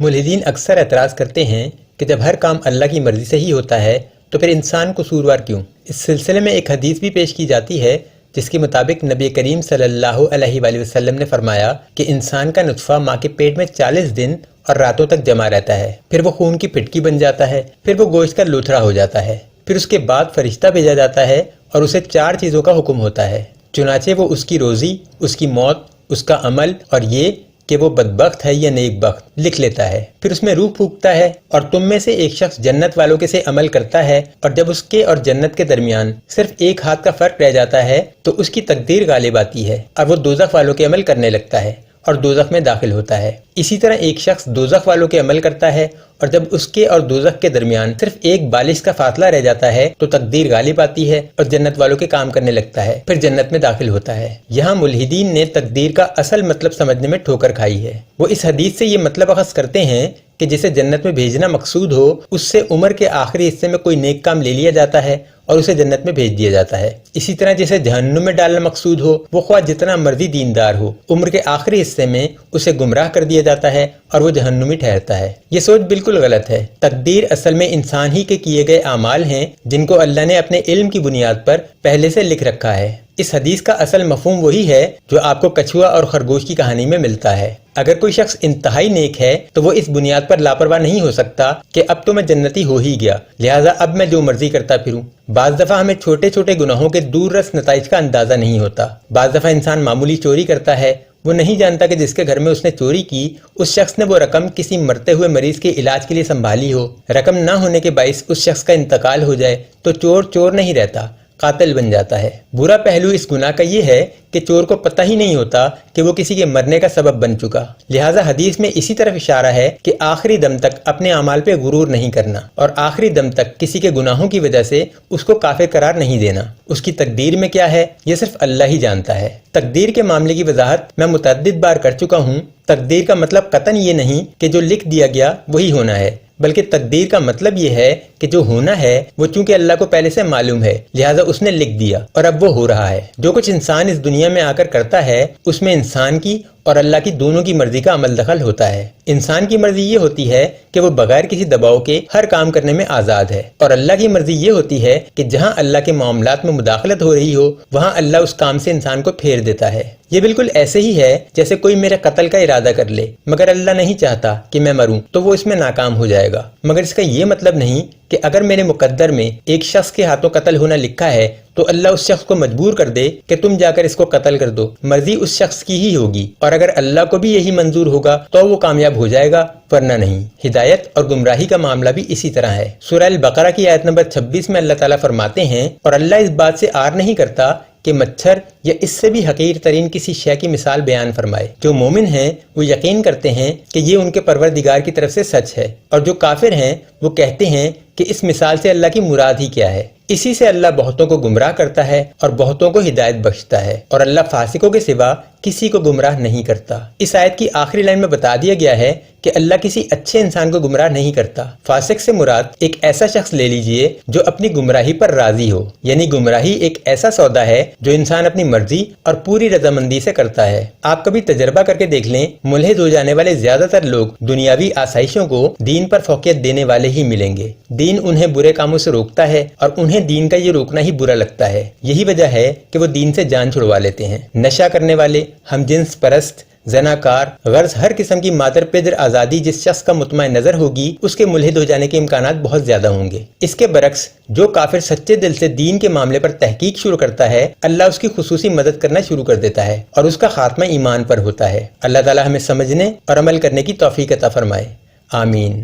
ملحدین اکثر اعتراض کرتے ہیں کہ جب ہر کام اللہ کی مرضی سے ہی ہوتا ہے تو پھر انسان قصوروار کیوں؟ اس سلسلے میں ایک حدیث بھی پیش کی جاتی ہے جس کے مطابق نبی کریم صلی اللہ علیہ وآلہ وسلم نے فرمایا کہ انسان کا نطفہ ماں کے پیٹ میں 40 دن اور راتوں تک جمع رہتا ہے، پھر وہ خون کی پھٹکی بن جاتا ہے، پھر وہ گوشت کا لوتھڑا ہو جاتا ہے، پھر اس کے بعد فرشتہ بھیجا جاتا ہے اور اسے 4 چیزوں کا حکم ہوتا ہے، چنانچہ وہ اس کی روزی، اس کی موت، اس کا عمل اور یہ کہ وہ بدبخت ہے یا نیک بخت لکھ لیتا ہے۔ پھر اس میں روح پھونکتا ہے اور تم میں سے ایک شخص جنت والوں کے سے عمل کرتا ہے، اور جب اس کے اور جنت کے درمیان صرف ایک ہاتھ کا فرق رہ جاتا ہے تو اس کی تقدیر غالب آتی ہے اور وہ دوزخ والوں کے عمل کرنے لگتا ہے اور دوزخ میں داخل ہوتا ہے۔ اسی طرح ایک شخص دوزخ والوں کے عمل کرتا ہے اور جب اس کے اور دوزخ کے درمیان صرف ایک بالش کا فاصلہ رہ جاتا ہے تو تقدیر غالب آتی ہے اور جنت والوں کے کام کرنے لگتا ہے، پھر جنت میں داخل ہوتا ہے۔ یہاں ملحدین نے تقدیر کا اصل مطلب سمجھنے میں ٹھوکر کھائی ہے۔ وہ اس حدیث سے یہ مطلب اخذ کرتے ہیں کہ جسے جنت میں بھیجنا مقصود ہو اس سے عمر کے آخری حصے میں کوئی نیک کام لے لیا جاتا ہے اور اسے جنت میں بھیج دیا جاتا ہے۔ اسی طرح جسے جہنم میں ڈالنا مقصود ہو وہ خواہ جتنا مرضی دیندار ہو، عمر کے آخری حصے میں اسے گمراہ کر دیا جاتا ہے اور وہ جہنمی ٹھہرتا ہے۔ یہ سوچ بالکل غلط ہے۔ تقدیر اصل میں انسان ہی کے کیے گئے اعمال ہیں جن کو اللہ نے اپنے علم کی بنیاد پر پہلے سے لکھ رکھا ہے۔ اس حدیث کا اصل مفہوم وہی ہے جو آپ کو کچھوا اور خرگوش کی کہانی میں ملتا ہے۔ اگر کوئی شخص انتہائی نیک ہے تو وہ اس بنیاد پر لاپرواہ نہیں ہو سکتا کہ اب تو میں جنتی ہو ہی گیا، لہٰذا اب میں جو مرضی کرتا پھروں۔ بعض دفعہ ہمیں چھوٹے چھوٹے گناہوں کے دور رس نتائج کا اندازہ نہیں ہوتا۔ بعض دفعہ انسان معمولی چوری کرتا ہے، وہ نہیں جانتا کہ جس کے گھر میں اس نے چوری کی اس شخص نے وہ رقم کسی مرتے ہوئے مریض کے علاج کے لیے سنبھالی ہو۔ رقم نہ ہونے کے باعث اس شخص کا انتقال ہو جائے تو چور چور نہیں رہتا، قاتل بن جاتا ہے۔ برا پہلو اس گناہ کا یہ ہے کہ چور کو پتہ ہی نہیں ہوتا کہ وہ کسی کے مرنے کا سبب بن چکا۔ لہٰذا حدیث میں اسی طرف اشارہ ہے کہ آخری دم تک اپنے اعمال پہ غرور نہیں کرنا اور آخری دم تک کسی کے گناہوں کی وجہ سے اس کو کافر قرار نہیں دینا۔ اس کی تقدیر میں کیا ہے یہ صرف اللہ ہی جانتا ہے۔ تقدیر کے معاملے کی وضاحت میں متعدد بار کر چکا ہوں۔ تقدیر کا مطلب قطعاً یہ نہیں کہ جو لکھ دیا گیا وہی ہونا ہے، بلکہ تقدیر کا مطلب یہ ہے کہ جو ہونا ہے وہ چونکہ اللہ کو پہلے سے معلوم ہے لہٰذا اس نے لکھ دیا اور اب وہ ہو رہا ہے۔ جو کچھ انسان اس دنیا میں آ کر کرتا ہے اس میں انسان کی اور اللہ کی دونوں کی مرضی کا عمل دخل ہوتا ہے۔ انسان کی مرضی یہ ہوتی ہے کہ وہ بغیر کسی دباؤ کے ہر کام کرنے میں آزاد ہے، اور اللہ کی مرضی یہ ہوتی ہے کہ جہاں اللہ کے معاملات میں مداخلت ہو رہی ہو وہاں اللہ اس کام سے انسان کو پھیر دیتا ہے۔ یہ بالکل ایسے ہی ہے جیسے کوئی میرے قتل کا ارادہ کر لے مگر اللہ نہیں چاہتا کہ میں مروں تو وہ اس میں ناکام ہو جائے گا، مگر اس کا یہ مطلب نہیں کہ اگر میرے مقدر میں ایک شخص کے ہاتھوں قتل ہونا لکھا ہے تو اللہ اس شخص کو مجبور کر دے کہ تم جا کر اس کو قتل کر دو۔ مرضی اس شخص کی ہی ہوگی، اور اگر اللہ کو بھی یہی منظور ہوگا تو وہ کامیاب ہو جائے گا، ورنہ نہیں۔ ہدایت اور گمراہی کا معاملہ بھی اسی طرح ہے۔ سورہ البقرہ کی آیت نمبر 26 میں اللہ تعالیٰ فرماتے ہیں، اور اللہ اس بات سے عار نہیں کرتا کہ مچھر یا اس سے بھی حقیر ترین کسی شے کی مثال بیان فرمائے۔ جو مومن ہیں وہ یقین کرتے ہیں کہ یہ ان کے پروردگار کی طرف سے سچ ہے، اور جو کافر ہیں وہ کہتے ہیں کہ اس مثال سے اللہ کی مراد ہی کیا ہے۔ اسی سے اللہ بہتوں کو گمراہ کرتا ہے اور بہتوں کو ہدایت بخشتا ہے، اور اللہ فاسقوں کے سوا کسی کو گمراہ نہیں کرتا۔ اس آیت کی آخری لائن میں بتا دیا گیا ہے کہ اللہ کسی اچھے انسان کو گمراہ نہیں کرتا۔ فاسق سے مراد ایک ایسا شخص لے لیجئے جو اپنی گمراہی پر راضی ہو، یعنی گمراہی ایک ایسا سودا ہے جو انسان اپنی مرضی اور پوری رضامندی سے کرتا ہے۔ آپ کبھی تجربہ کر کے دیکھ لیں، ملحد ہو جانے والے زیادہ تر لوگ دنیاوی آسائشوں کو دین پر فوقیت دینے والے ہی ملیں گے۔ دین انہیں برے کاموں سے روکتا ہے اور انہیں دین کا یہ روکنا ہی برا لگتا ہے۔ یہی وجہ ہے کہ وہ دین سے جان چھڑوا لیتے ہیں۔ نشہ کرنے والے، ہم جنس پرست، زناکار، غرض ہر قسم کی مادر پیدر آزادی جس شخص کا مطمع نظر ہوگی اس کے ملحد ہو جانے کے امکانات بہت زیادہ ہوں گے۔ اس کے برعکس جو کافر سچے دل سے دین کے معاملے پر تحقیق شروع کرتا ہے اللہ اس کی خصوصی مدد کرنا شروع کر دیتا ہے اور اس کا خاتمہ ایمان پر ہوتا ہے۔ اللہ تعالی ہمیں سمجھنے اور عمل کرنے کی توفیق عطا فرمائے، آمین۔